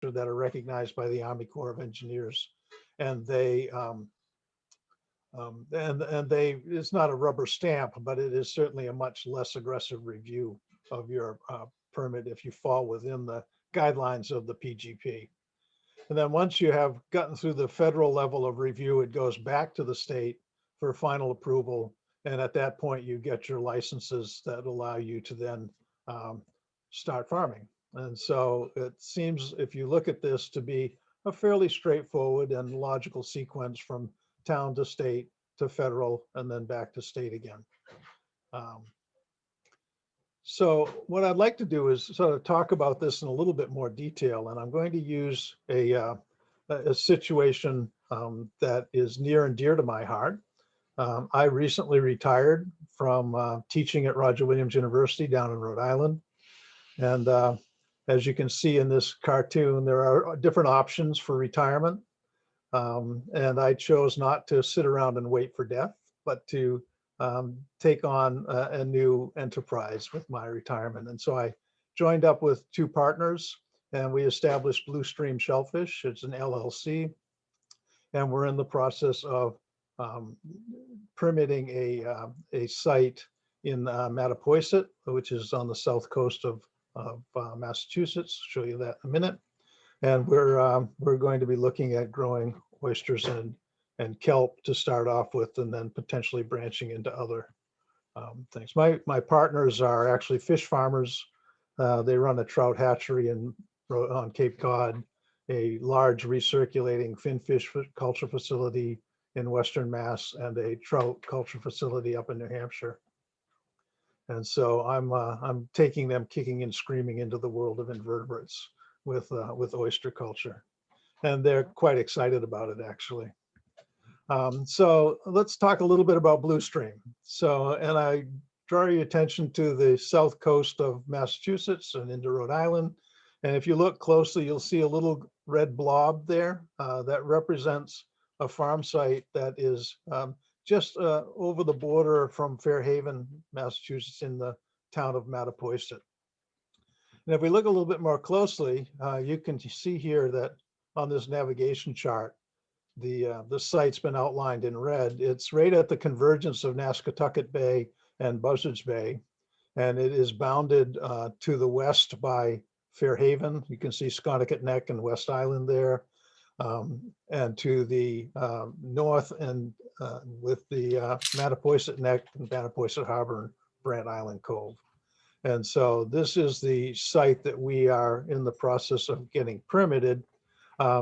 that are recognized by the Army Corps of Engineers, and they it's not a rubber stamp, but it is certainly a much less aggressive review of your permit if you fall within the guidelines of the PGP. And then once you have gotten through the federal level of review, it goes back to the state for final approval. And at that point, you get your licenses that allow you to then um, start farming. And so it seems, if you look at this, to be a fairly straightforward and logical sequence from town to state to federal and then back to state again. Um, so what I'd like to do is sort of talk about this in a little bit more detail, and I'm going to use a situation that is near and dear to my heart. I recently retired from teaching at Roger Williams University down in Rhode Island. And as you can see in this cartoon, there are different options for retirement. And I chose not to sit around and wait for death, but to take on a new enterprise with my retirement. And so I joined up with two partners and we established Blue Stream Shellfish. It's an LLC. And we're in the process of permitting a site in Mattapoisett, which is on the south coast of Massachusetts. I'll show you that in a minute. And we're going to be looking at growing oysters and kelp to start off with, and then potentially branching into other things. My partners are actually fish farmers. They run a trout hatchery on Cape Cod, a large recirculating finfish culture facility in Western Mass, and a trout culture facility up in New Hampshire. And so I'm taking them kicking and screaming into the world of invertebrates with oyster culture, and they're quite excited about it actually. So let's talk a little bit about Blue Stream. So, and I draw your attention to the south coast of Massachusetts and into Rhode Island. And if you look closely, you'll see a little red blob there that represents a farm site that is just over the border from Fairhaven, Massachusetts, in the town of Mattapoisett. And if we look a little bit more closely, you can see here that on this navigation chart, the site's been outlined in red. It's right at the convergence of Nascatucket Bay and Buzzards Bay, and it is bounded to the west by Fairhaven. You can see Sconticut Neck and West Island there, and to the north and with the Mattapoisett Neck and Mattapoisett Harbor and Brant Island Cove. And so this is the site that we are in the process of getting permitted.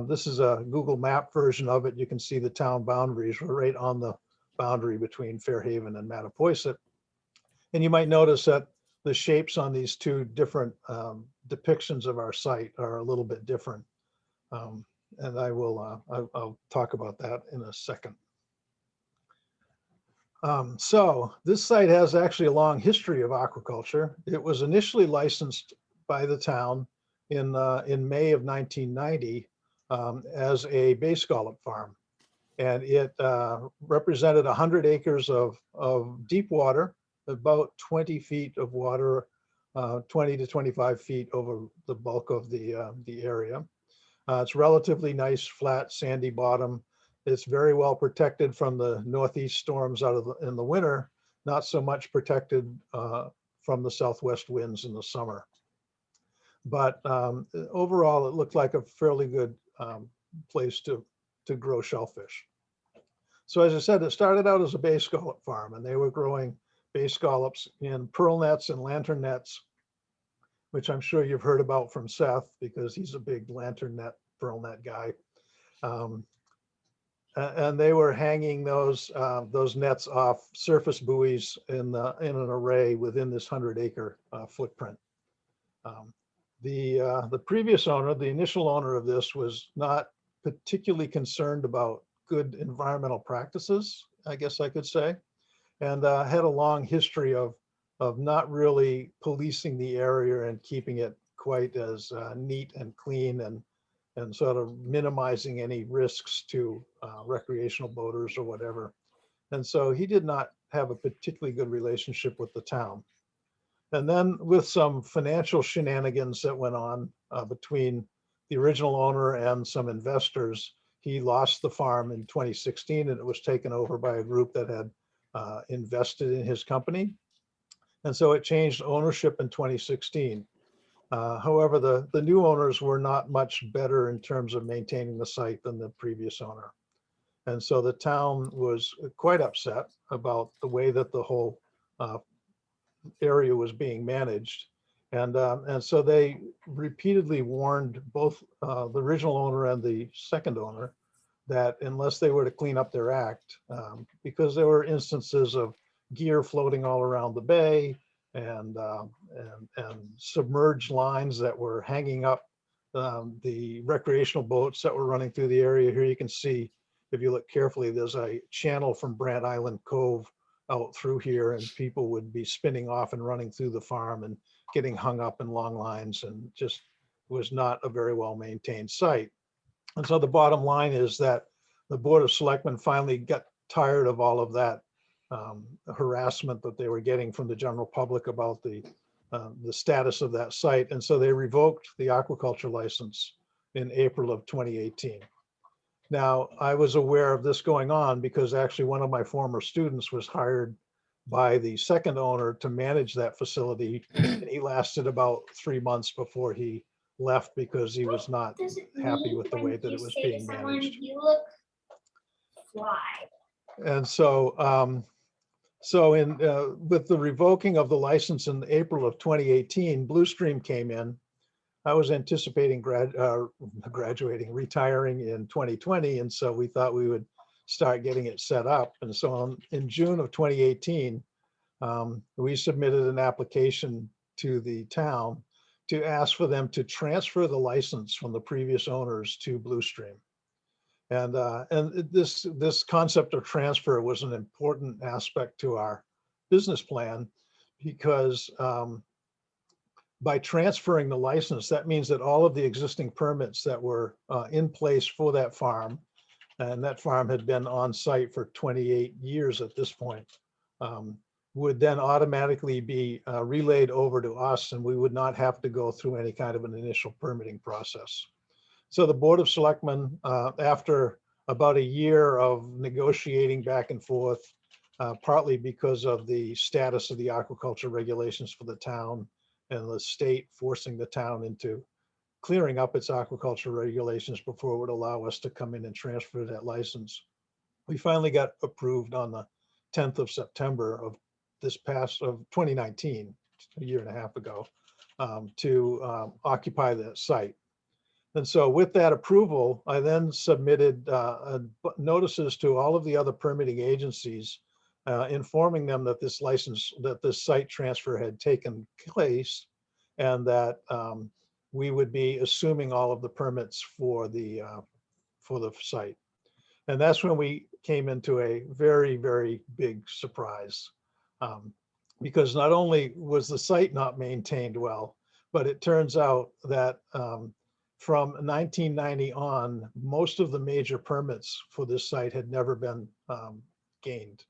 This is a Google map version of it. You can see the town boundaries. We're right on the boundary between Fairhaven and Mattapoisett. And you might notice that the shapes on these two different depictions of our site are a little bit different. And I'll talk about that in a second. So this site has actually a long history of aquaculture. It was initially licensed by the town in May of 1990 as a bay scallop farm. And it represented 100 acres of deep water, about 20 feet of water, 20 to 25 feet over the bulk of the area. It's relatively nice, flat, sandy bottom. It's very well protected from the northeast storms in the winter, not so much protected from the southwest winds in the summer. But overall, it looked like a fairly good place to grow shellfish. So as I said, it started out as a bay scallop farm, and they were growing bay scallops in pearl nets and lantern nets, which I'm sure you've heard about from Seth because he's a big lantern net, pearl net guy. And they were hanging those nets off surface buoys in an array within this 100-acre footprint. The previous owner, the initial owner of this, was not particularly concerned about good environmental practices, I guess I could say, and had a long history of not really policing the area and keeping it quite as neat and clean and sort of minimizing any risks to recreational boaters or whatever. And so he did not have a particularly good relationship with the town. And then with some financial shenanigans that went on between the original owner and some investors, he lost the farm in 2016, and it was taken over by a group that had invested in his company. And so it changed ownership in 2016. However, the new owners were not much better in terms of maintaining the site than the previous owner. And so the town was quite upset about the way that the whole area was being managed. And so they repeatedly warned both the original owner and the second owner that unless they were to clean up their act, because there were instances of gear floating all around the bay and submerged lines that were hanging up the recreational boats that were running through the area. Here you can see, if you look carefully, there's a channel from Brant Island Cove out through here, and people would be spinning off and running through the farm and getting hung up in long lines, and just was not a very well maintained site. And so the bottom line is that the Board of Selectmen finally got tired of all of that harassment that they were getting from the general public about the status of that site. And so they revoked the aquaculture license in April of 2018. Now, I was aware of this going on because actually one of my former students was hired by the second owner to manage that facility. And he lasted about 3 months before he left because he was not happy with the way that it was being managed. You look fly. And so, with the revoking of the license in April of 2018, Blue Stream came in. I was anticipating retiring in 2020. And so we thought we would start getting it set up. And so in June of 2018, we submitted an application to the town to ask for them to transfer the license from the previous owners to Blue Stream. And this concept of transfer was an important aspect to our business plan, because by transferring the license, that means that all of the existing permits that were in place for that farm, and that farm had been on site for 28 years at this point, would then automatically be relayed over to us, and we would not have to go through any kind of an initial permitting process. So the Board of Selectmen, after about a year of negotiating back and forth, partly because of the status of the aquaculture regulations for the town and the state forcing the town into clearing up its aquaculture regulations before it would allow us to come in and transfer that license, we finally got approved on the 10th of September of 2019, a year and a half ago, to occupy the site. And so with that approval, I then submitted notices to all of the other permitting agencies, informing them that this site transfer had taken place, and that we would be assuming all of the permits for the site. And that's when we came into a very, very big surprise, because not only was the site not maintained well, but it turns out that from 1990 on, most of the major permits for this site had never been gained.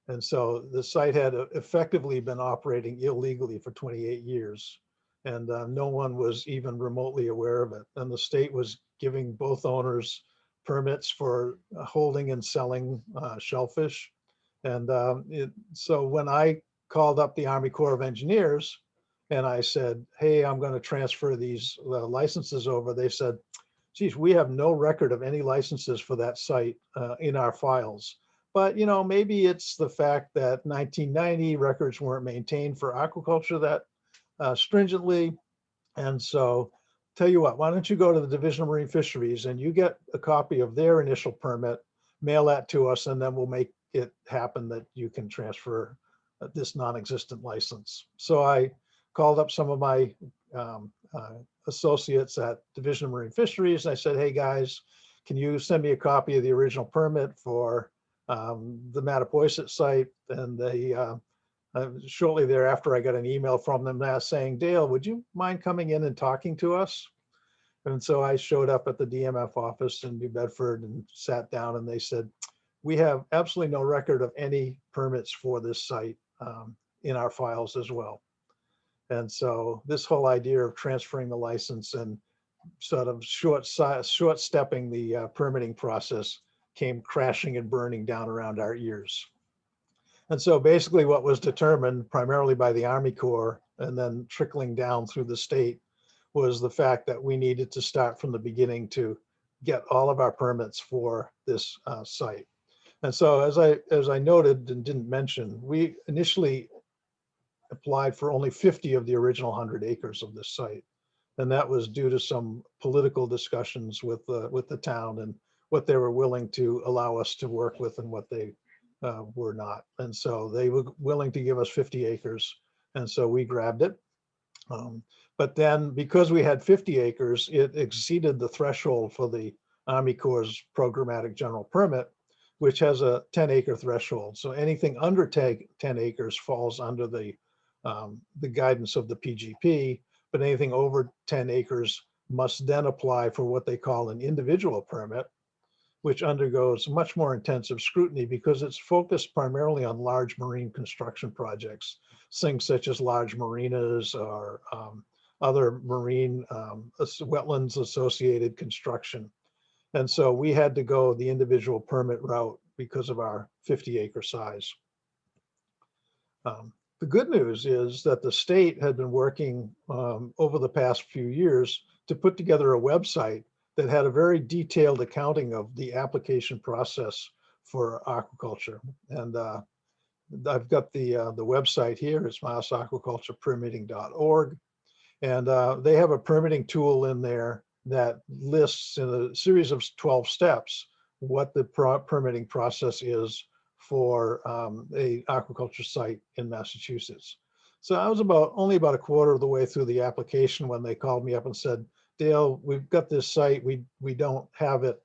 And so the site had effectively been operating illegally for 28 years, and no one was even remotely aware of it. And the state was giving both owners permits for holding and selling shellfish. And so when I called up the Army Corps of Engineers and I said, hey, I'm going to transfer these licenses over, they said, geez, we have no record of any licenses for that site in our files. But, maybe it's the fact that 1990 records weren't maintained for aquaculture that stringently. And so tell you what, why don't you go to the Division of Marine Fisheries and you get a copy of their initial permit, mail that to us, and then we'll make it happen that you can transfer this non-existent license. So I called up some of my associates at Division of Marine Fisheries. And I said, hey guys, can you send me a copy of the original permit for the Mattapoisett site? And they shortly thereafter, I got an email from them now saying, Dale, would you mind coming in and talking to us? And so I showed up at the DMF office in New Bedford and sat down, and they said, we have absolutely no record of any permits for this site in our files as well. And so this whole idea of transferring the license and sort of short stepping the permitting process came crashing and burning down around our ears. And so basically what was determined primarily by the Army Corps and then trickling down through the state was the fact that we needed to start from the beginning to get all of our permits for this site. And so as I noted and didn't mention, we initially applied for only 50 of the original 100 acres of this site. And that was due to some political discussions with the town and what they were willing to allow us to work with and what they were not. And so they were willing to give us 50 acres. And so we grabbed it. But then because we had 50 acres, it exceeded the threshold for the Army Corps' programmatic general permit, which has a 10-acre threshold. So anything under 10 acres falls under the guidance of the PGP, but anything over 10 acres must then apply for what they call an individual permit, which undergoes much more intensive scrutiny because it's focused primarily on large marine construction projects, things such as large marinas or other marine wetlands associated construction. And so we had to go the individual permit route because of our 50-acre size. The good news is that the state had been working over the past few years to put together a website that had a very detailed accounting of the application process for aquaculture. And I've got the website here. It's massaquaculturepermitting.org. And they have a permitting tool in there that lists in a series of 12 steps what the permitting process is for a aquaculture site in Massachusetts. So I was only about a quarter of the way through the application when they called me up and said, Dale, we've got this site. We don't have it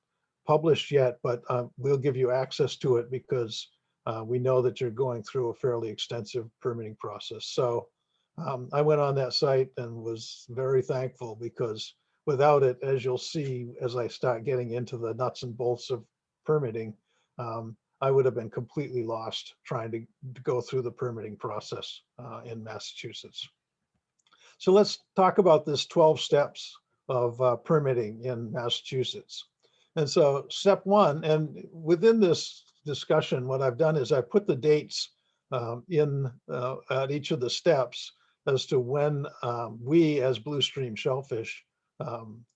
published yet, but we'll give you access to it because we know that you're going through a fairly extensive permitting process. So I went on that site and was very thankful because without it, as you'll see, as I start getting into the nuts and bolts of permitting, I would have been completely lost trying to go through the permitting process in Massachusetts. So let's talk about this 12 steps of permitting in Massachusetts. And so step one, and within this discussion, what I've done is I put the dates at each of the steps as to when we as Blue Stream Shellfish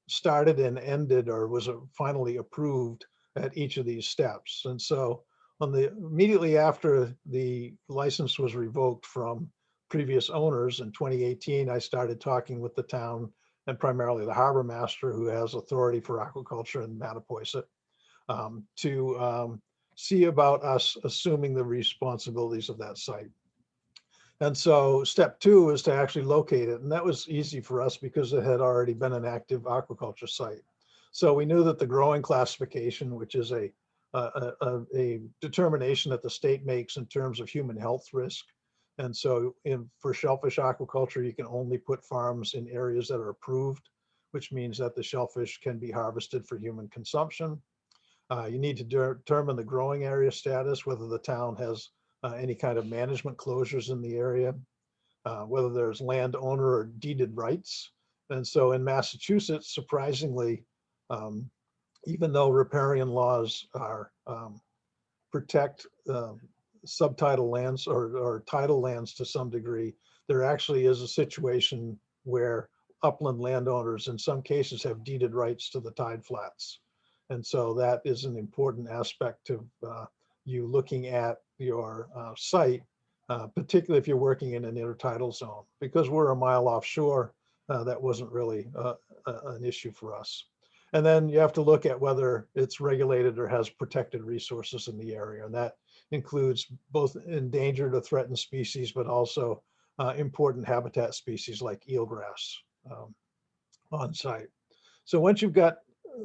started and ended or was finally approved at each of these steps. And so immediately after the license was revoked from previous owners in 2018, I started talking with the town and primarily the harbor master who has authority for aquaculture in Mattapoisett to see about us assuming the responsibilities of that site. And so step two is to actually locate it. And that was easy for us because it had already been an active aquaculture site. So we knew that the growing classification, which is a determination that the state makes in terms of human health risk. And so for shellfish aquaculture, you can only put farms in areas that are approved, which means that the shellfish can be harvested for human consumption. You need to determine the growing area status, whether the town has any kind of management closures in the area, whether there's landowner or deeded rights. And so in Massachusetts, surprisingly, even though riparian laws are protect subtidal lands or tidal lands to some degree, there actually is a situation where upland landowners in some cases have deeded rights to the tide flats. And so that is an important aspect of you looking at your site, particularly if you're working in an intertidal zone. Because we're a mile offshore, that wasn't really an issue for us. And then you have to look at whether it's regulated or has protected resources in the area. And that includes both endangered or threatened species, but also important habitat species like eelgrass on site. So once you've got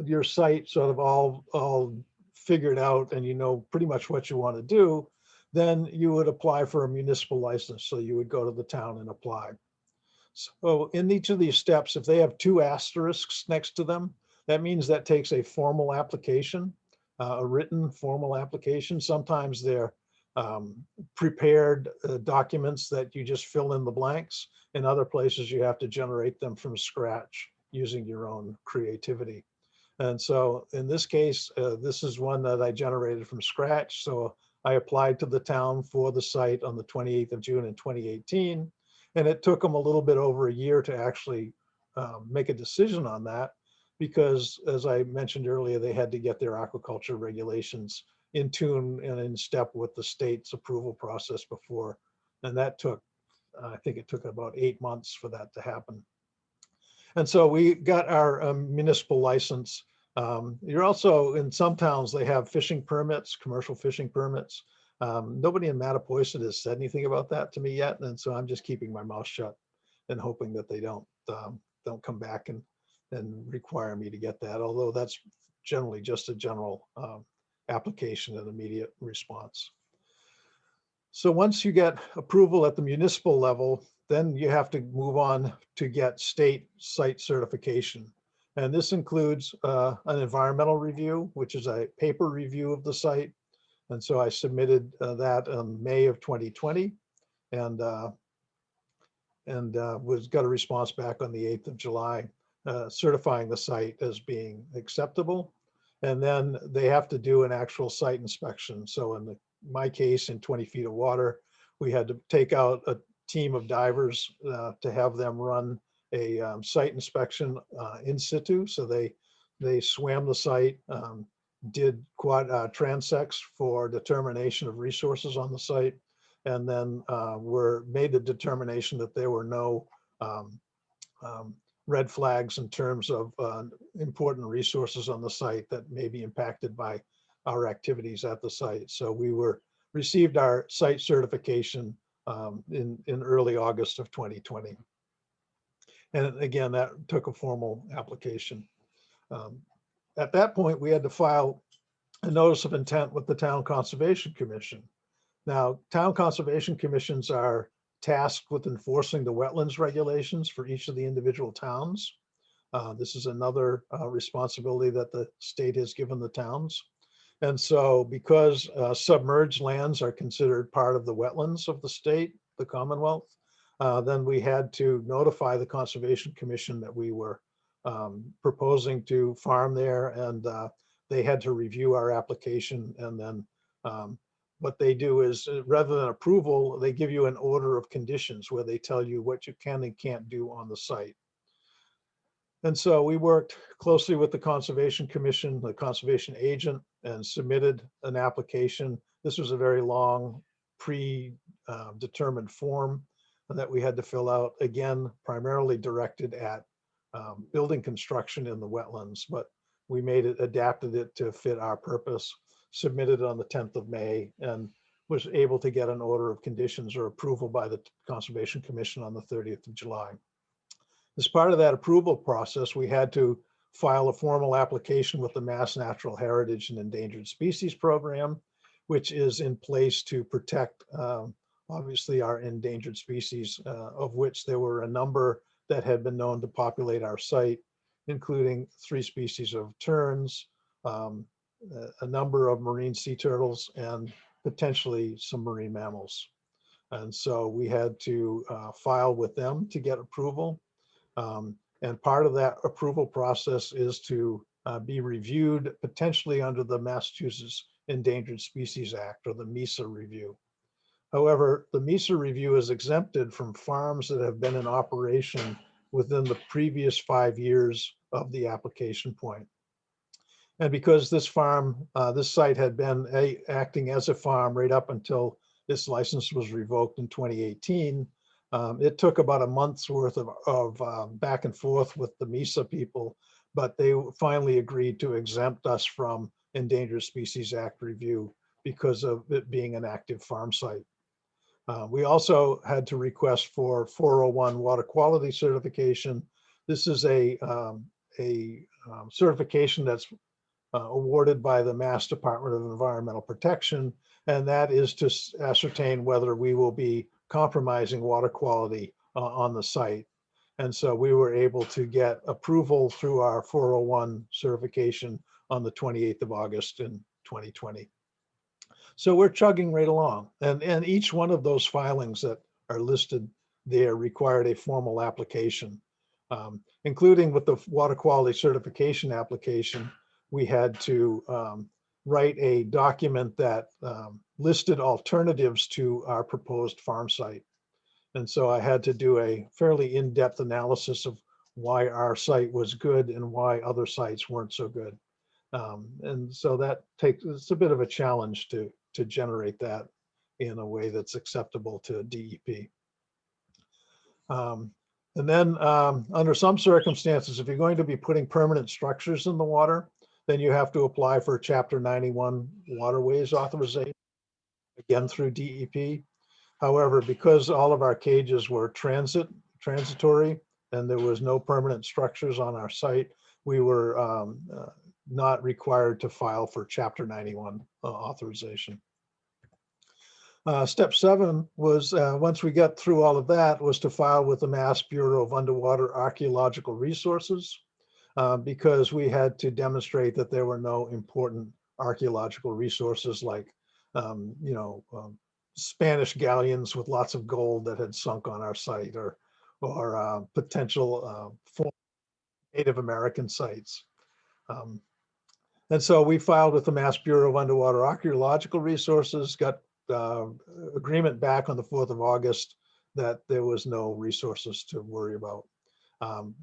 your site sort of all figured out and you know pretty much what you want to do, then you would apply for a municipal license. So you would go to the town and apply. So in each of these steps, if they have 2 asterisks next to them, that means that takes a formal application, a written formal application. Sometimes they're prepared documents that you just fill in the blanks. In other places, you have to generate them from scratch. using your own creativity. And so in this case, this is one that I generated from scratch. So I applied to the town for the site on the 28th of June in 2018. And it took them a little bit over a year to actually make a decision on that, because as I mentioned earlier, they had to get their aquaculture regulations in tune and in step with the state's approval process before. And that took, I think it took about 8 months for that to happen. And so we got our municipal license. You're also, in some towns, they have fishing permits, commercial fishing permits. Nobody in Mattapoisett has said anything about that to me yet. And so I'm just keeping my mouth shut and hoping that they don't come back and require me to get that. Although that's generally just a general application and immediate response. So once you get approval at the municipal level, then you have to move on to get state site certification. And this includes an environmental review, which is a paper review of the site. And so I submitted that in May of 2020 and got a response back on the 8th of July, certifying the site as being acceptable. And then they have to do an actual site inspection. So in my case, in 20 feet of water, we had to take out a team of divers to have them run a site inspection in situ. So they swam the site, did transects for determination of resources on the site, and then made the determination that there were no red flags in terms of important resources on the site that may be impacted by our activities at the site. So we received our site certification in early August of 2020. And again, that took a formal application. At that point, we had to file a notice of intent with the Town Conservation Commission. Now, Town Conservation Commissions are tasked with enforcing the wetlands regulations for each of the individual towns. This is another responsibility that the state has given the towns. And so because submerged lands are considered part of the wetlands of the state, the Commonwealth, then we had to notify the Conservation Commission that we were proposing to farm there, and they had to review our application. And then what they do is, rather than approval, they give you an order of conditions where they tell you what you can and can't do on the site. And so we worked closely with the Conservation Commission, the conservation agent, and submitted an application. This was a very long predetermined form that we had to fill out, again, primarily directed at building construction in the wetlands, but we adapted it to fit our purpose, submitted it on the 10th of May, and was able to get an order of conditions or approval by the Conservation Commission on the 30th of July. As part of that approval process, we had to file a formal application with the Mass Natural Heritage and Endangered Species Program, which is in place to protect, obviously, our endangered species, of which there were a number that had been known to populate our site, including 3 species of terns, a number of marine sea turtles, and potentially some marine mammals. And so we had to file with them to get approval. And part of that approval process is to be reviewed potentially under the Massachusetts Endangered Species Act, or the MESA review. However, the MESA review is exempted from farms that have been in operation within the previous 5 years of the application point. And because this site had been acting as a farm right up until its license was revoked in 2018, it took about a month's worth of back and forth with the MESA people, but they finally agreed to exempt us from Endangered Species Act review because of it being an active farm site. We also had to request for 401 water quality certification. This is a certification that's awarded by the Mass Department of Environmental Protection, and that is to ascertain whether we will be compromising water quality on the site. And so we were able to get approval through our 401 certification on the 28th of August in 2020. So we're chugging right along. And each one of those filings that are listed there required a formal application. Including with the water quality certification application, we had to write a document that listed alternatives to our proposed farm site. And so I had to do a fairly in-depth analysis of why our site was good and why other sites weren't so good. And so that it's a bit of a challenge to generate that in a way that's acceptable to DEP. And then under some circumstances, if you're going to be putting permanent structures in the water, then you have to apply for Chapter 91 waterways authorization, again through DEP. However, because all of our cages were transitory and there was no permanent structures on our site, we were not required to file for Chapter 91 authorization. Step 7 was, once we got through all of that, was to file with the Mass Bureau of Underwater Archaeological Resources, because we had to demonstrate that there were no important archaeological resources like, Spanish galleons with lots of gold that had sunk on our site, or potential Native American sites. And so we filed with the Mass Bureau of Underwater Archaeological Resources, got agreement back on the 4th of August that there was no resources to worry about.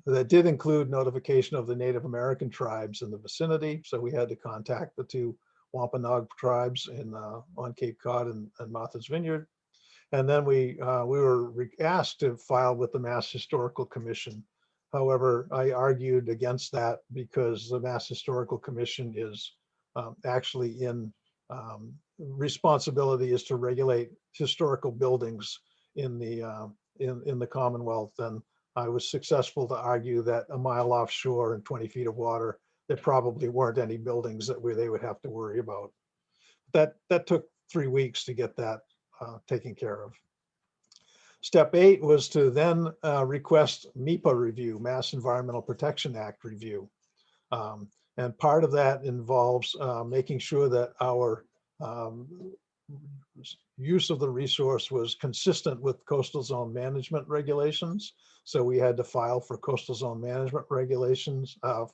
That did include notification of the Native American tribes in the vicinity. So we had to contact the 2 Wampanoag tribes on Cape Cod and Martha's Vineyard. And then we were asked to file with the Mass Historical Commission. However, I argued against that because the Mass Historical Commission is actually in responsibility is to regulate historical buildings in the Commonwealth. And I was successful to argue that a mile offshore and 20 feet of water, there probably weren't any buildings that they would have to worry about. That took 3 weeks to get that taken care of. Step 8 was to then request MEPA review, Mass Environmental Protection Act review. And part of that involves making sure that our use of the resource was consistent with coastal zone management regulations. So we had to file for coastal zone management regulations of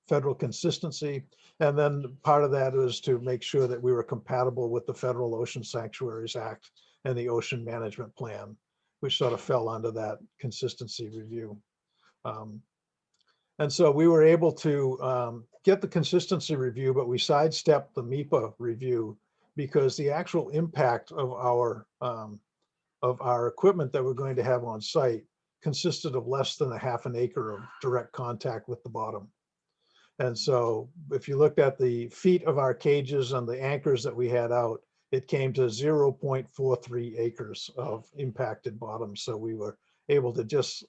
federal consistency. And then part of that is to make sure that we were compatible with the Federal Ocean Sanctuaries Act and the Ocean Management Plan, which sort of fell under that consistency review. And so we were able to get the consistency review, but we sidestepped the MEPA review because the actual impact of our equipment that we're going to have on site consisted of less than a half an acre of direct contact with the bottom. And so if you looked at the feet of our cages and the anchors that we had out, it came to 0.43 acres of impacted bottom. So we were able to just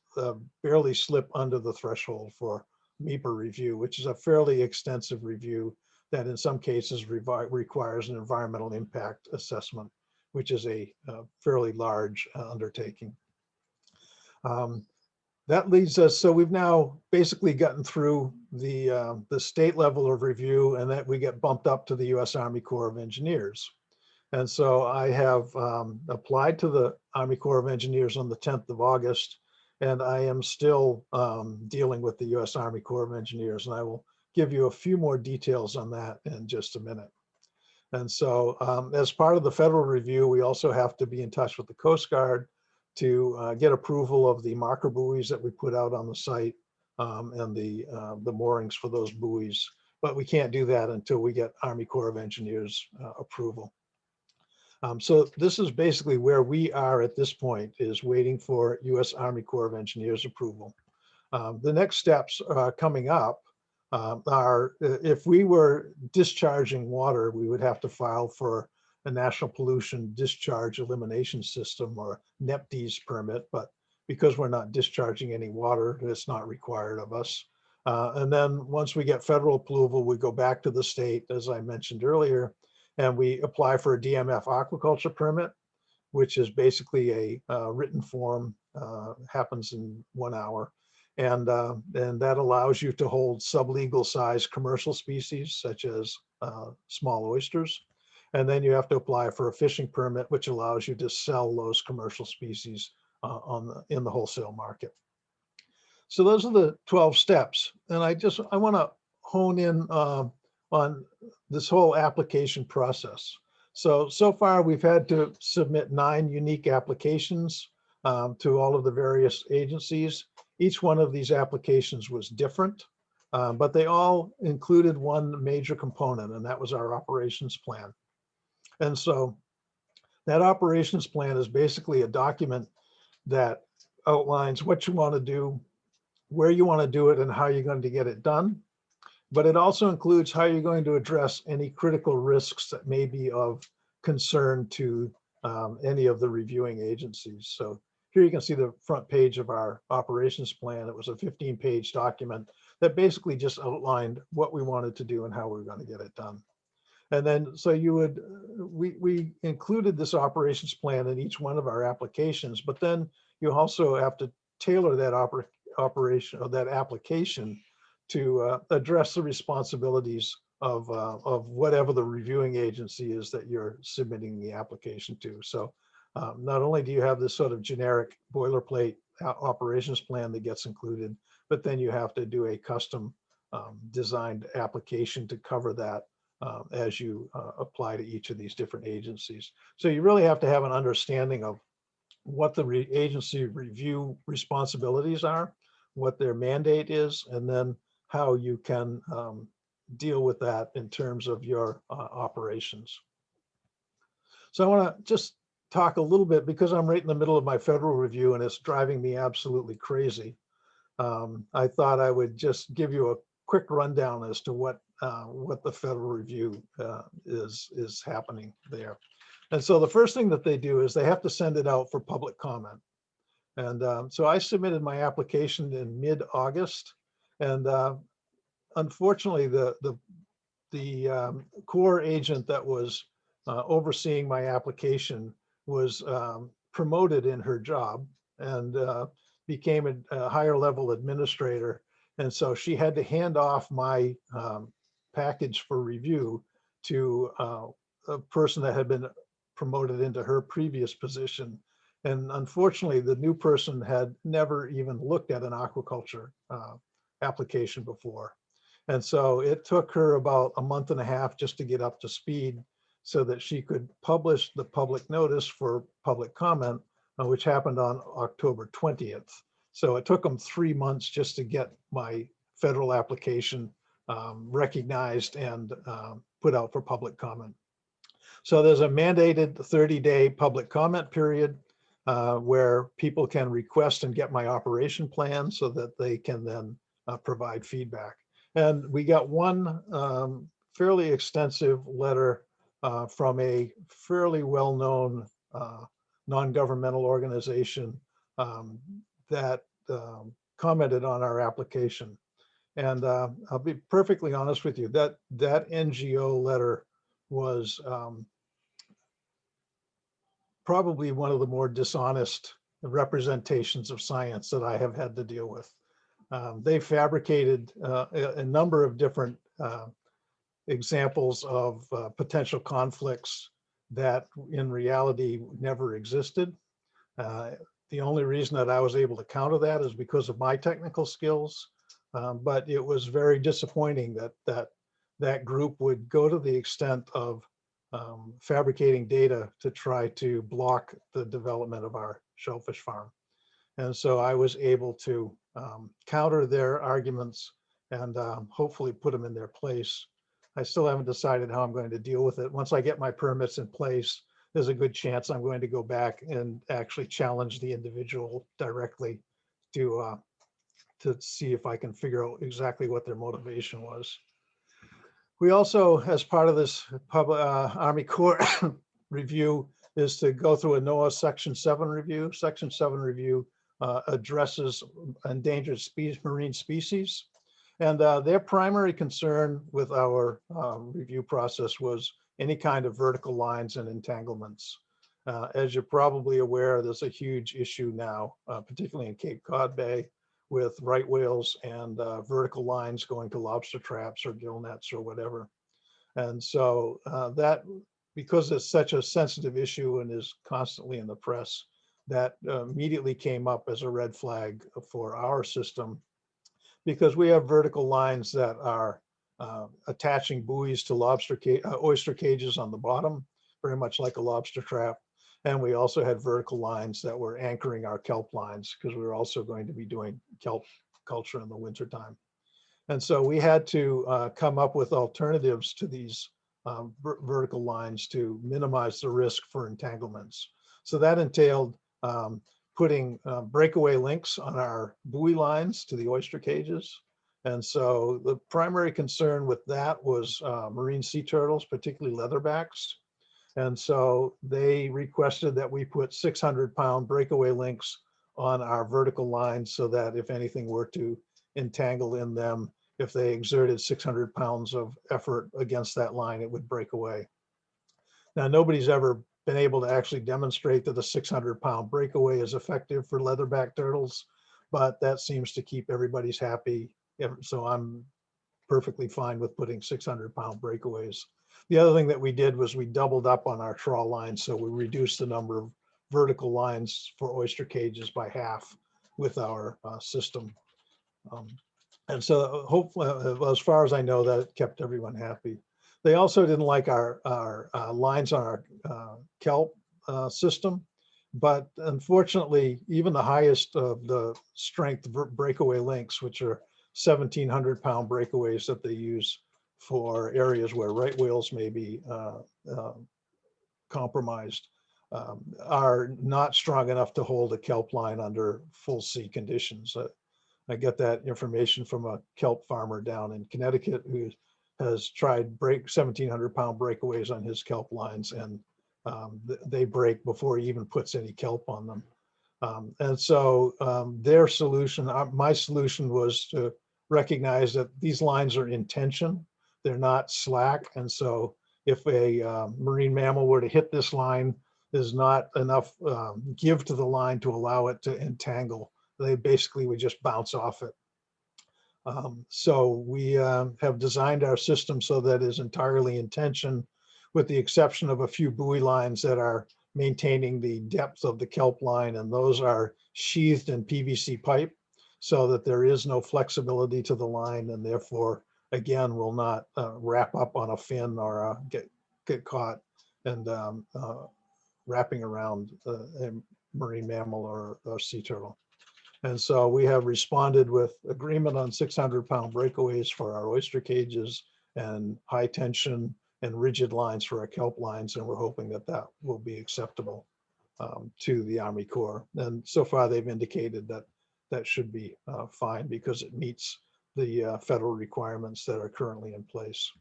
barely slip under the threshold for MEPA review, which is a fairly extensive review that in some cases requires an environmental impact assessment, which is a fairly large undertaking. That leads us, so we've now basically gotten through the state level of review, and that we get bumped up to the U.S. Army Corps of Engineers. And so I have applied to the Army Corps of Engineers on the 10th of August, and I am still dealing with the U.S. Army Corps of Engineers, and I will give you a few more details on that in just a minute. And so as part of the federal review, we also have to be in touch with the Coast Guard to get approval of the marker buoys that we put out on the site and the moorings for those buoys. But we can't do that until we get Army Corps of Engineers approval. So this is basically where we are at this point, is waiting for U.S. Army Corps of Engineers approval. The next steps coming up are, if we were discharging water, we would have to file for a National Pollution Discharge Elimination System, or NEPDES permit, but because we're not discharging any water, it's not required of us. And then once we get federal approval, we go back to the state, as I mentioned earlier, and we apply for a DMF aquaculture permit, which is basically a written form, happens in 1 hour. And that allows you to hold sublegal size commercial species, such as small oysters. And then you have to apply for a fishing permit, which allows you to sell those commercial species in the wholesale market. So those are the 12 steps. And I want to hone in on this whole application process. So far we've had to submit 9 unique applications to all of the various agencies. Each one of these applications was different, but they all included one major component, and that was our operations plan. And so that operations plan is basically a document that outlines what you want to do, where you want to do it, and how you're going to get it done. But it also includes how you're going to address any critical risks that may be of concern to any of the reviewing agencies. So here you can see the front page of our operations plan. It was a 15-page document that basically just outlined what we wanted to do and how we were going to get it done. And then, so we included this operations plan in each one of our applications, but then you also have to tailor that operation or that application to address the responsibilities of whatever the reviewing agency is that you're submitting the application to. So not only do you have this sort of generic boilerplate operations plan that gets included, but then you have to do a custom designed application to cover that as you apply to each of these different agencies. So you really have to have an understanding of what the agency review responsibilities are, what their mandate is, and then how you can deal with that in terms of your operations. So I want to just talk a little bit, because I'm right in the middle of my federal review and it's driving me absolutely crazy. I thought I would just give you a quick rundown as to what the federal review is happening there. And so the first thing that they do is they have to send it out for public comment. And so I submitted my application in mid-August, and unfortunately the core agent that was overseeing my application was promoted in her job and became a higher level administrator. And so she had to hand off my package for review to a person that had been promoted into her previous position. And unfortunately, the new person had never even looked at an aquaculture application before. And so it took her about a month and a half just to get up to speed so that she could publish the public notice for public comment, which happened on October 20th. So it took them 3 months just to get my federal application recognized and put out for public comment. So there's a mandated 30-day public comment period where people can request and get my operation plan so that they can then provide feedback. And we got one fairly extensive letter from a fairly well-known non-governmental organization that commented on our application. And I'll be perfectly honest with you, that NGO letter was probably one of the more dishonest representations of science that I have had to deal with. They fabricated a number of different examples of potential conflicts that in reality never existed. The only reason that I was able to counter that is because of my technical skills, but it was very disappointing that group would go to the extent of fabricating data to try to block the development of our shellfish farm. And so I was able to counter their arguments and hopefully put them in their place. I still haven't decided how I'm going to deal with it. Once I get my permits in place, there's a good chance I'm going to go back and actually challenge the individual directly to see if I can figure out exactly what their motivation was. We also, as part of this Army Corps review, is to go through a NOAA Section 7 review. Section 7 review addresses endangered marine species. And their primary concern with our review process was any kind of vertical lines and entanglements. As you're probably aware, there's a huge issue now, particularly in Cape Cod Bay, with right whales and vertical lines going to lobster traps or gill nets or whatever. And so that, because it's such a sensitive issue and is constantly in the press, that immediately came up as a red flag for our system because we have vertical lines that are attaching buoys to oyster cages on the bottom, very much like a lobster trap. And we also had vertical lines that were anchoring our kelp lines because we were also going to be doing kelp culture in the wintertime. And so we had to come up with alternatives to these vertical lines to minimize the risk for entanglements. So that entailed putting breakaway links on our buoy lines to the oyster cages. And so the primary concern with that was marine sea turtles, particularly leatherbacks. And so they requested that we put 600-pound breakaway links on our vertical lines so that if anything were to entangle in them, if they exerted 600 pounds of effort against that line, it would break away. Now, nobody's ever been able to actually demonstrate that a 600-pound breakaway is effective for leatherback turtles, but that seems to keep everybody's happy. So I'm perfectly fine with putting 600-pound breakaways. The other thing that we did was we doubled up on our trawl lines. So we reduced the number of vertical lines for oyster cages by half with our system. And so hopefully, as far as I know, that kept everyone happy. They also didn't like our lines on our kelp system, but unfortunately, even the highest of the strength breakaway links, which are 1,700-pound breakaways that they use for areas where right whales may be compromised, are not strong enough to hold a kelp line under full sea conditions. I get that information from a kelp farmer down in Connecticut who has tried 1,700-pound breakaways on his kelp lines, and they break before he even puts any kelp on them. And so their solution, my solution, was to recognize that these lines are in tension, they're not slack. And so if a marine mammal were to hit this line, there's not enough give to the line to allow it to entangle. They basically would just bounce off it. So we have designed our system so that it is entirely in tension, with the exception of a few buoy lines that are maintaining the depth of the kelp line, and those are sheathed in PVC pipe so that there is no flexibility to the line, and therefore, again, will not wrap up on a fin or get caught and wrapping around a marine mammal or sea turtle. And so we have responded with agreement on 600-pound breakaways for our oyster cages and high tension and rigid lines for our kelp lines. And we're hoping that that will be acceptable to the Army Corps. And so far they've indicated that that should be fine because it meets the federal requirements that are currently in place.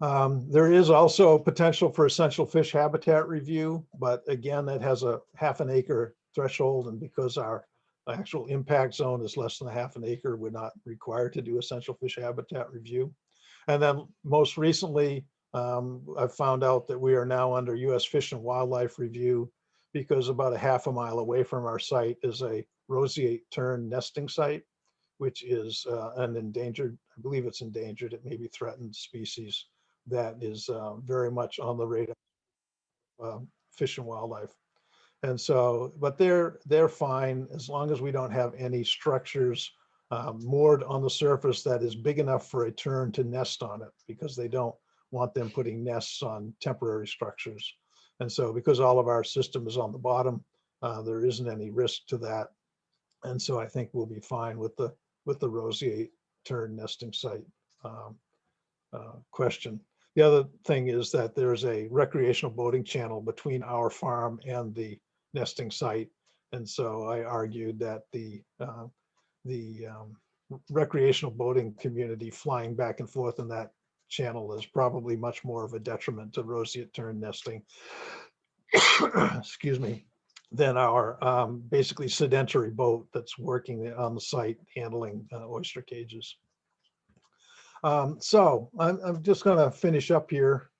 There is also potential for essential fish habitat review, but again, it has a ½ acre threshold, and because our actual impact zone is less than a ½ acre, we're not required to do essential fish habitat review. And then most recently, I've found out that we are now under US Fish and Wildlife review because about a ½ mile away from our site is a roseate tern nesting site, which is an endangered, I believe it's endangered, it may be threatened species that is very much on the radar of Fish and Wildlife. And so, but they're fine as long as we don't have any structures moored on the surface that is big enough for a tern to nest on it, because they don't want them putting nests on temporary structures. And so because all of our system is on the bottom, there isn't any risk to that. And so I think we'll be fine with the roseate tern nesting site question. The other thing is that there's a recreational boating channel between our farm and the nesting site. And so I argued that the recreational boating community flying back and forth in that channel is probably much more of a detriment to roseate tern nesting, excuse me, than our basically sedentary boat that's working on the site handling oyster cages. So I'm just going to finish up here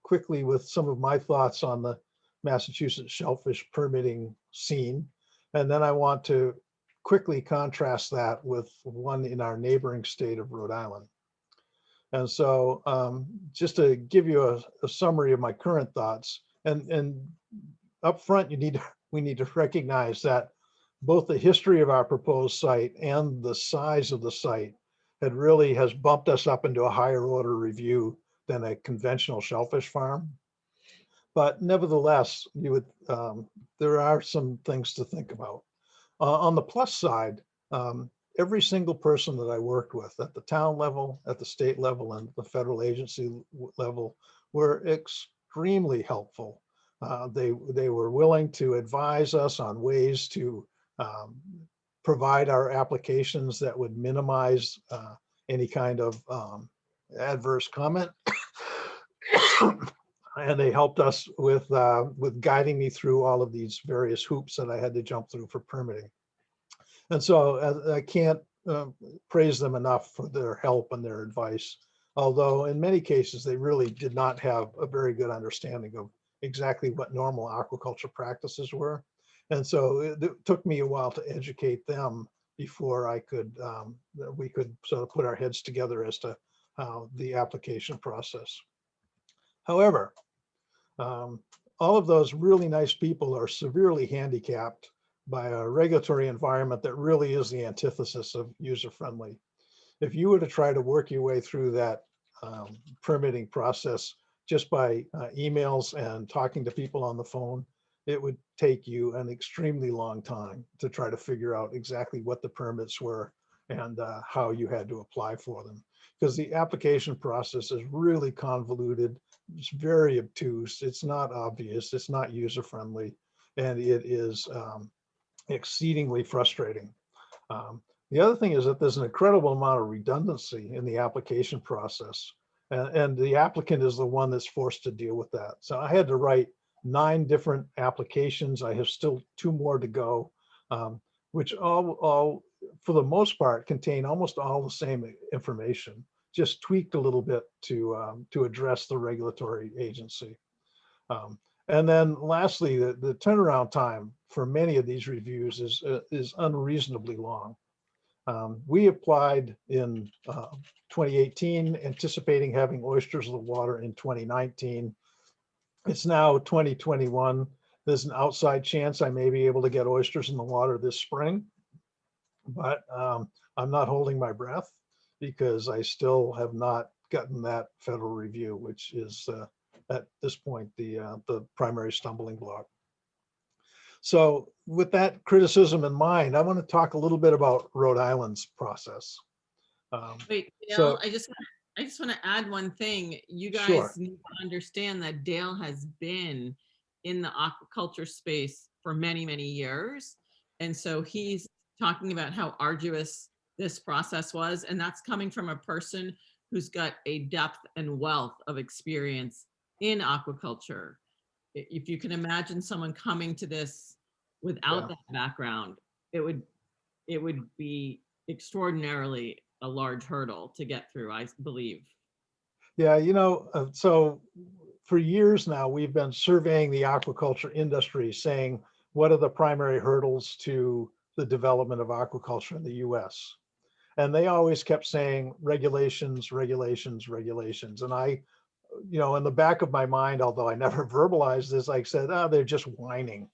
quickly with some of my thoughts on the Massachusetts shellfish permitting scene. And then I want to quickly contrast that with one in our neighboring state of Rhode Island. And so just to give you a summary of my current thoughts, and up front, we need to recognize that both the history of our proposed site and the size of the site has bumped us up into a higher order review than a conventional shellfish farm. But nevertheless, there are some things to think about. On the plus side, every single person that I worked with at the town level, at the state level, and the federal agency level were extremely helpful. They were willing to advise us on ways to provide our applications that would minimize any kind of adverse comment. And they helped us with guiding me through all of these various hoops that I had to jump through for permitting. And so I can't praise them enough for their help and their advice, although in many cases they really did not have a very good understanding of exactly what normal aquaculture practices were. And so it took me a while to educate them before we could sort of put our heads together as to how the application process. However, all of those really nice people are severely handicapped by a regulatory environment that really is the antithesis of user-friendly. If you were to try to work your way through that permitting process just by emails and talking to people on the phone, it would take you an extremely long time to try to figure out exactly what the permits were and how you had to apply for them. Because the application process is really convoluted. It's very obtuse. It's not obvious. It's not user-friendly, and it is exceedingly frustrating. The other thing is that there's an incredible amount of redundancy in the application process, and the applicant is the one that's forced to deal with that. So I had to write 9 different applications. I have still 2 more to go, which all for the most part contain almost all the same information, just tweaked a little bit to address the regulatory agency. And then lastly, the turnaround time for many of these reviews is unreasonably long. We applied in 2018, anticipating having oysters in the water in 2019. It's now 2021. There's an outside chance I may be able to get oysters in the water this spring, but I'm not holding my breath because I still have not gotten that federal review, which is at this point the primary stumbling block. So with that criticism in mind, I want to talk a little bit about Rhode Island's process. Wait, So Dale, I just want to add one thing. You guys sure. need to understand that Dale has been in the aquaculture space for many, many years. And so he's talking about how arduous this process was. And that's coming from a person who's got a depth and wealth of experience in aquaculture. If you can imagine someone coming to this without Yeah. that background, it would be extraordinarily a large hurdle to get through, I believe. Yeah, so for years now, we've been surveying the aquaculture industry, saying, what are the primary hurdles to the development of aquaculture in the US? And they always kept saying regulations, regulations, regulations. And I, in the back of my mind, although I never verbalized this, I said, they're just whining.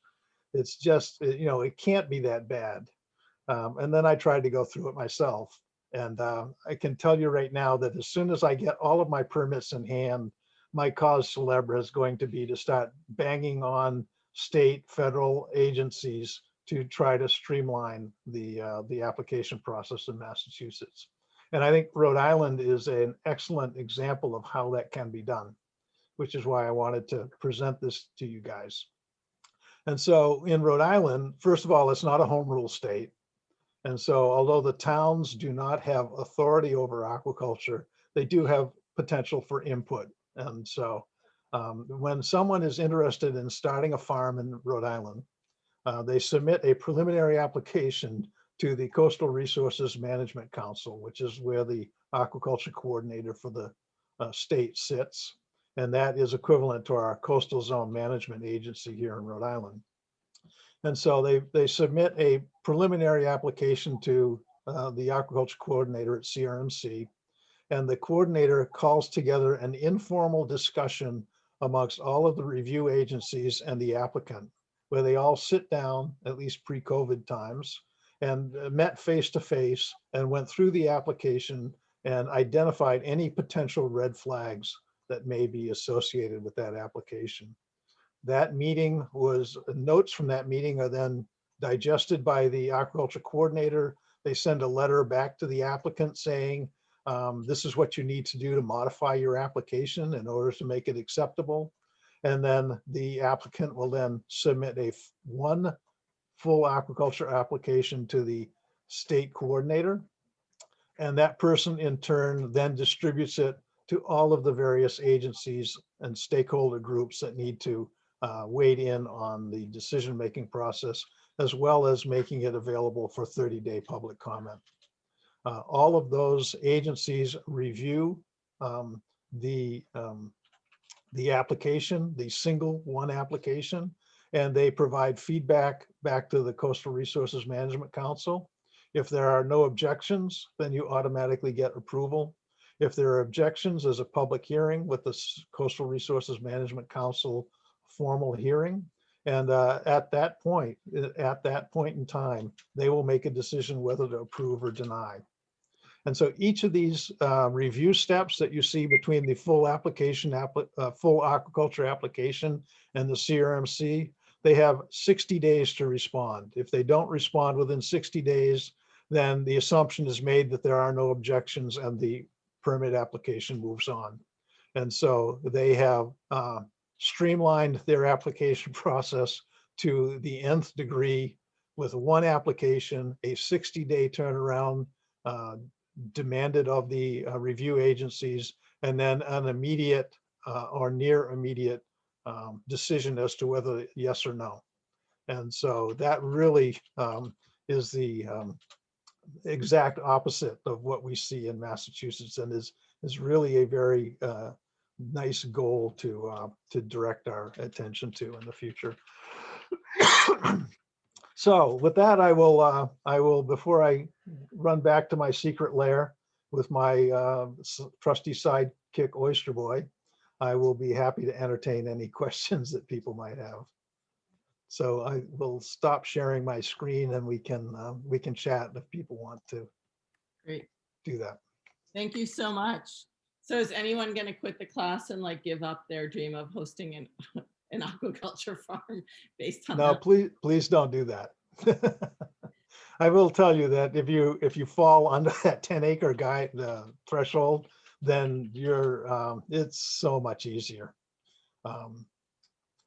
It's just, it can't be that bad. And then I tried to go through it myself. And I can tell you right now that as soon as I get all of my permits in hand, my cause célèbre is going to be to start banging on state, federal agencies to try to streamline the application process in Massachusetts. And I think Rhode Island is an excellent example of how that can be done, which is why I wanted to present this to you guys. And so in Rhode Island, first of all, it's not a home rule state. And so although the towns do not have authority over aquaculture, they do have potential for input. And so when someone is interested in starting a farm in Rhode Island, they submit a preliminary application to the Coastal Resources Management Council, which is where the aquaculture coordinator for the state sits. And that is equivalent to our coastal zone management agency here in Rhode Island. And so they submit a preliminary application to the aquaculture coordinator at CRMC, and the coordinator calls together an informal discussion amongst all of the review agencies and the applicant. where they all sit down, at least pre-COVID times, and met face to face and went through the application and identified any potential red flags that may be associated with that application. That meeting was, notes from that meeting are then digested by the aquaculture coordinator. They send a letter back to the applicant saying, this is what you need to do to modify your application in order to make it acceptable. And then the applicant will then submit one full aquaculture application to the state coordinator. And that person in turn then distributes it to all of the various agencies and stakeholder groups that need to weigh in on the decision-making process, as well as making it available for 30-day public comment. All of those agencies review the application, the single one application, and they provide feedback back to the Coastal Resources Management Council. If there are no objections, then you automatically get approval. If there are objections, there's a public hearing with the Coastal Resources Management Council formal hearing. And at that point in time, they will make a decision whether to approve or deny. And so each of these review steps that you see between the full application, full aquaculture application and the CRMC, they have 60 days to respond. If they don't respond within 60 days, then the assumption is made that there are no objections and the permit application moves on. And so they have streamlined their application process to the nth degree with one application, a 60-day turnaround demanded of the review agencies, and then an immediate or near immediate decision as to whether yes or no. And so that really is the exact opposite of what we see in Massachusetts, and is really a very nice goal to direct our attention to in the future. So with that, I will, before I run back to my secret lair with my trusty sidekick Oyster Boy, I will be happy to entertain any questions that people might have. So I will stop sharing my screen and we can chat if people want to Great. do that. Thank you so much. So is anyone going to quit the class and like give up their dream of hosting an aquaculture farm based on No, that? please don't do that. I will tell you that if you fall under that 10-acre threshold, then it's so much easier.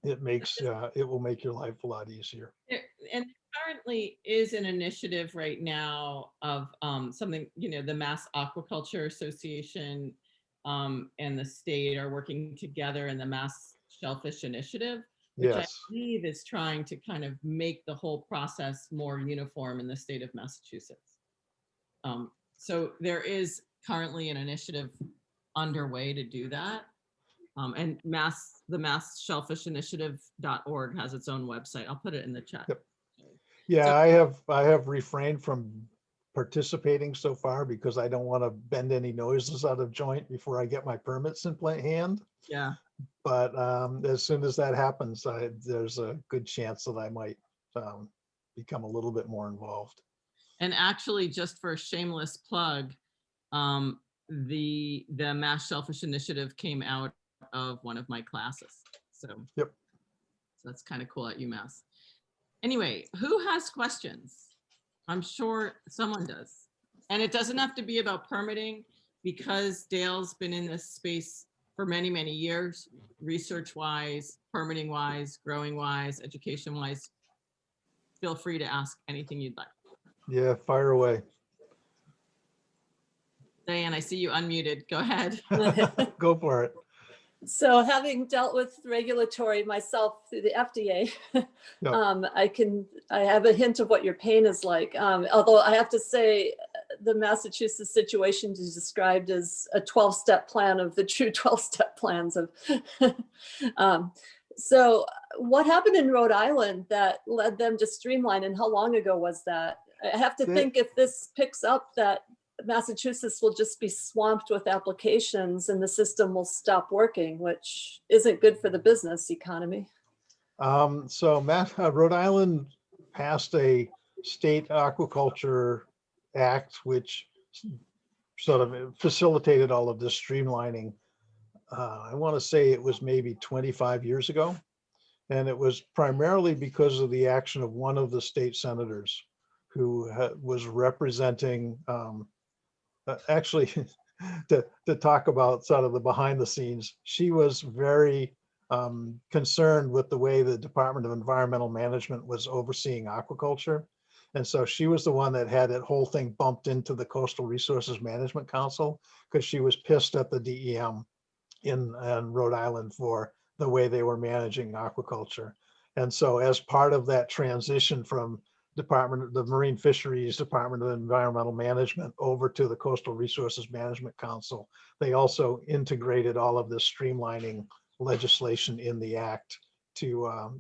It will make your life a lot easier. And currently is an initiative right now of something, the Mass Aquaculture Association and the state are working together in the Mass Shellfish Initiative, which I Yes. believe is trying to kind of make the whole process more uniform in the state of Massachusetts. So there is currently an initiative underway to do that. And the MassShellfishInitiative.org has its own website. I'll put it in the chat. Yep. Yeah, so, I have refrained from participating so far because I don't want to bend any noses out of joint before I get my permits in hand. Yeah. But as soon as that happens, there's a good chance that I might become a little bit more involved. And actually, just for a shameless plug, the Mass Shellfish Initiative came out of one of my classes. So, yep. So that's kind of cool at UMass. Anyway, who has questions? I'm sure someone does. And it doesn't have to be about permitting, because Dale's been in this space for many, many years, research-wise, permitting-wise, growing-wise, education-wise. Feel free to ask anything you'd like. Yeah, fire away. Diane, I see you unmuted. Go ahead. Go for it. So having dealt with regulatory myself through the FDA, yep. I have a hint of what your pain is like. Although I have to say the Massachusetts situation is described as a 12-step plan of the true 12-step plans of. So what happened in Rhode Island that led them to streamline, and how long ago was that? I have to think if this picks up that Massachusetts will just be swamped with applications and the system will stop working, which isn't good for the business economy. So Rhode Island passed a state aquaculture act, which sort of facilitated all of this streamlining. I want to say it was maybe 25 years ago. And it was primarily because of the action of one of the state senators who was representing, actually, to talk about sort of the behind the scenes, she was very concerned with the way the Department of Environmental Management was overseeing aquaculture. And so she was the one that had that whole thing bumped into the Coastal Resources Management Council because she was pissed at the DEM in Rhode Island for the way they were managing aquaculture. And so as part of that transition from the Marine Fisheries Department of Environmental Management over to the Coastal Resources Management Council, they also integrated all of this streamlining legislation in the act to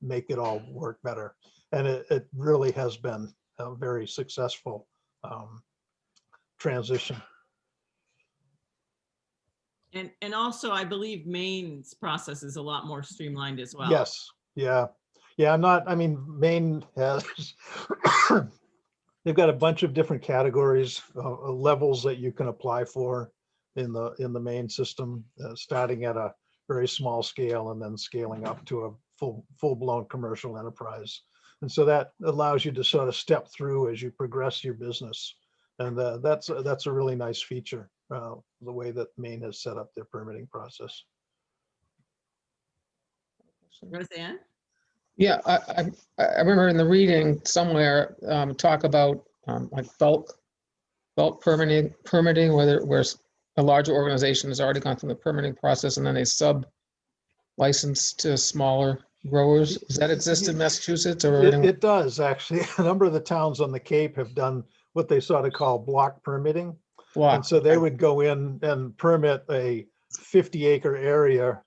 make it all work better. And it really has been a very successful transition. And also, I believe Maine's process is a lot more streamlined as well. Yes, yeah. I mean, Maine has, they've got a bunch of different categories, levels that you can apply for in the Maine system, starting at a very small scale and then scaling up to a full-blown commercial enterprise. And so that allows you to sort of step through as you progress your business. And that's a really nice feature, the way that Maine has set up their permitting process. Roseanne? Yeah, I remember in the reading somewhere talk about like bulk permitting, where a larger organization has already gone through the permitting process and then they sub-license to smaller growers. Does that exist in Massachusetts or? It does, actually. A number of the towns on the Cape have done what they sort of call block permitting. And so they would go in and permit a 50-acre area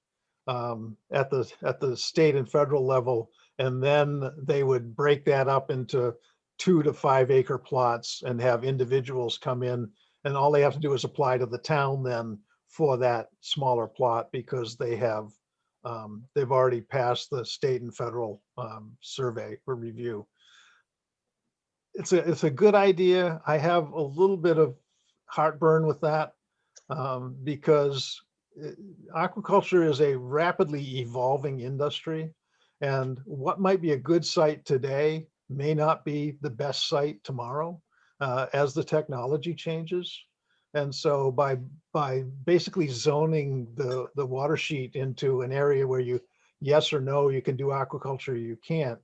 at the state and federal level, and then they would break that up into 2 to 5 acre plots and have individuals come in, and all they have to do is apply to the town then for that smaller plot because they have they've already passed the state and federal survey for review. It's a good idea. I have a little bit of heartburn with that because aquaculture is a rapidly evolving industry, and what might be a good site today may not be the best site tomorrow as the technology changes. And so by basically zoning the water sheet into an area where you yes or no you can do aquaculture, you can't,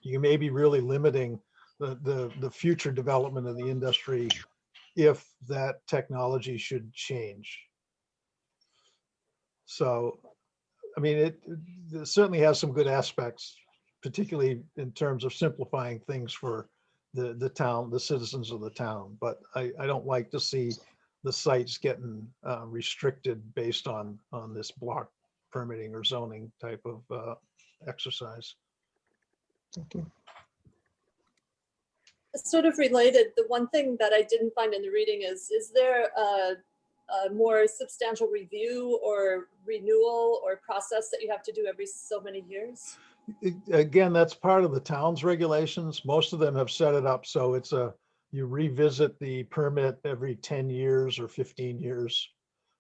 you may be really limiting the future development of the industry if that technology should change. So, I mean, it certainly has some good aspects, particularly in terms of simplifying things for the town, the citizens of the town. But I don't like to see the sites getting restricted based on this block permitting or zoning type of exercise. Thank you. Sort of related, the one thing that I didn't find in the reading is there a more substantial review or renewal or process that you have to do every so many years? Again, that's part of the town's regulations. Most of them have set it up so it's you revisit the permit every 10 years or 15 years,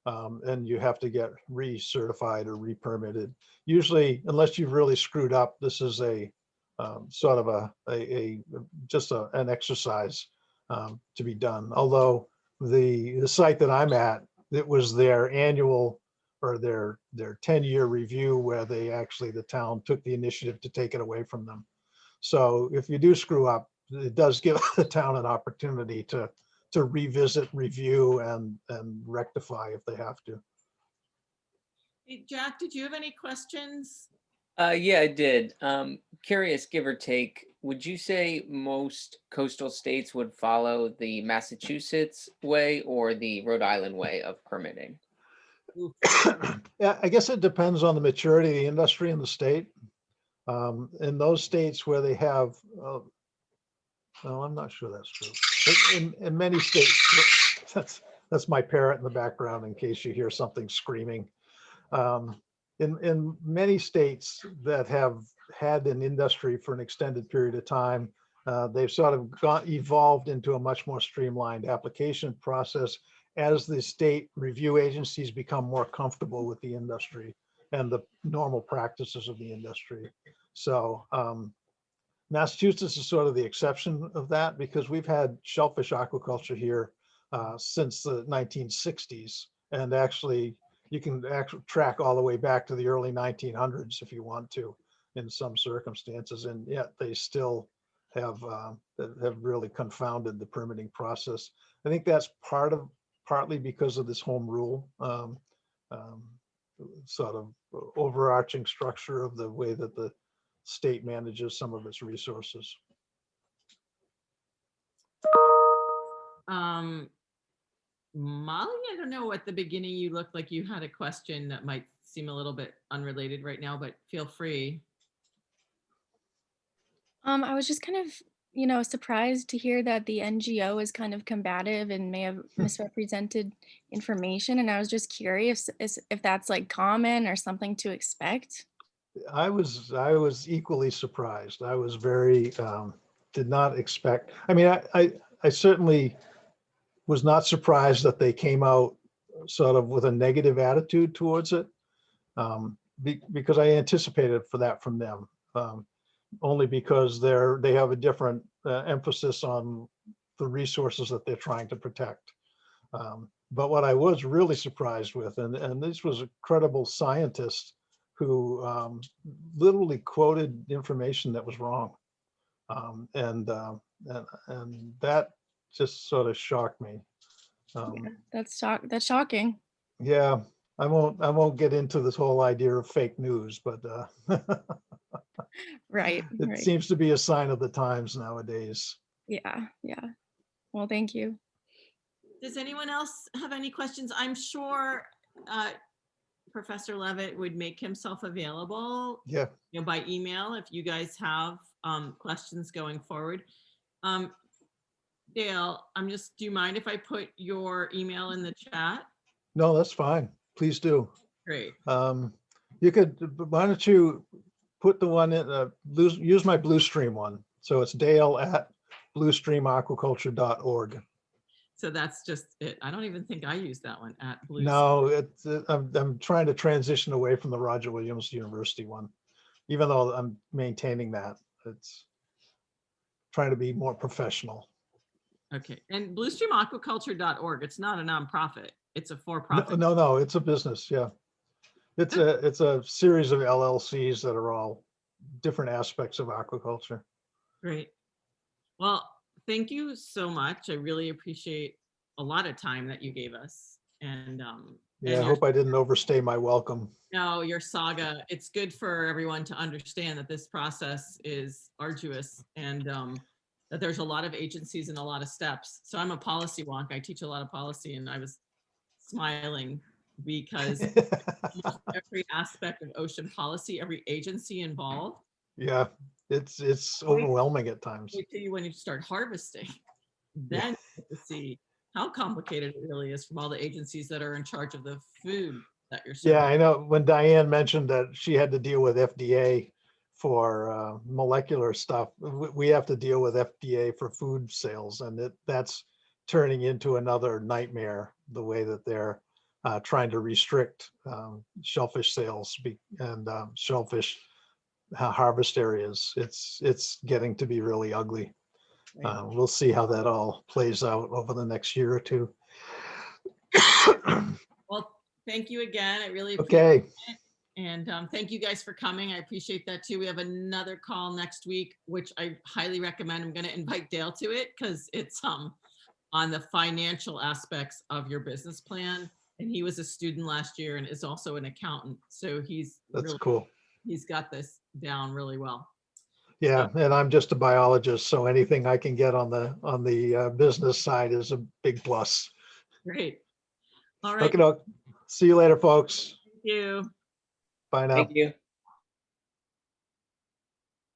and you have to get recertified or re-permitted. Usually, unless you've really screwed up, this is a sort of just an exercise to be done. Although the site that I'm at, it was their annual or their 10-year review where the town took the initiative to take it away from them. So if you do screw up, it does give the town an opportunity to revisit, review, and rectify if they have to. Hey, Jack, did you have any questions? Yeah, I did. Curious, give or take, would you say most coastal states would follow the Massachusetts way or the Rhode Island way of permitting? Yeah, I guess it depends on the maturity of the industry in the state. In those states where they have, well, I'm not sure that's true. But in many states, that's my parrot in the background in case you hear something screaming. in many states that have had an industry for an extended period of time, they've sort of evolved into a much more streamlined application process as the state review agencies become more comfortable with the industry and the normal practices of the industry. So Massachusetts is sort of the exception of that, because we've had shellfish aquaculture here since the 1960s. And actually, you can actually track all the way back to the early 1900s if you want to, in some circumstances. And yet they still have really confounded the permitting process. I think that's partly because of this home rule sort of overarching structure of the way that the state manages some of its resources. Molly, I don't know, at the beginning you looked like you had a question that might seem a little bit unrelated right now, but feel free. I was just kind of, surprised to hear that the NGO is kind of combative and may have misrepresented information. And I was just curious if that's like common or something to expect. I was equally surprised. I was very did not expect. I mean, I certainly was not surprised that they came out sort of with a negative attitude towards it, because I anticipated for that from them. Only because they have a different emphasis on the resources that they're trying to protect. But what I was really surprised with, and this was a credible scientist who literally quoted information that was wrong, and that just sort of shocked me. Yeah, that's shocking. Yeah, I won't get into this whole idea of fake news, but Right. it Right. seems to be a sign of the times nowadays. Yeah. Yeah. Well, thank you. Does anyone else have any questions? I'm sure Professor Leavitt would make himself available, Yeah. by email if you guys have questions going forward. Dale, do you mind if I put your email in the chat? No, that's fine. Please do. Great. You could, why don't you put the one in, use my Bluestream one. So it's dale@bluestreamaquaculture.org. So that's just it. I don't even think I use that one at Blue. No, I'm trying to transition away from the Roger Williams University one, even though I'm maintaining that. It's trying to be more professional. Okay. And bluestreamaquaculture.org. It's not a nonprofit. It's a for-profit. No, it's a business. Yeah. It's a series of LLCs that are all different aspects of aquaculture. Great. Well, thank you so much. I really appreciate a lot of time that you gave us. And yeah, I hope I didn't overstay my welcome. No, your saga. It's good for everyone to understand that this process is arduous and that there's a lot of agencies and a lot of steps. So I'm a policy wonk. I teach a lot of policy, and I was smiling because every aspect of ocean policy, every agency involved. Yeah, it's overwhelming at times. Wait till you when you start harvesting, then you get to see how complicated it really is from all the agencies that are in charge of the food that you're serving. Yeah, I know when Diane mentioned that she had to deal with FDA for molecular stuff, we have to deal with FDA for food sales, and that's turning into another nightmare, the way that they're trying to restrict shellfish sales and shellfish harvest areas. It's getting to be really ugly. Right. We'll see how that all plays out over the next year or two. Well, thank you again. I really appreciate Okay. it. And thank you guys for coming. I appreciate that too. We have another call next week, which I highly recommend. I'm going to invite Dale to it because it's on the financial aspects of your business plan. And he was a student last year and is also an accountant. So That's really cool. He's got this down really well. Yeah, and I'm just a biologist, so anything I can get on the business side is a big plus. Great. All right. Okay, see you later, folks. Thank you. Bye now. Thank you.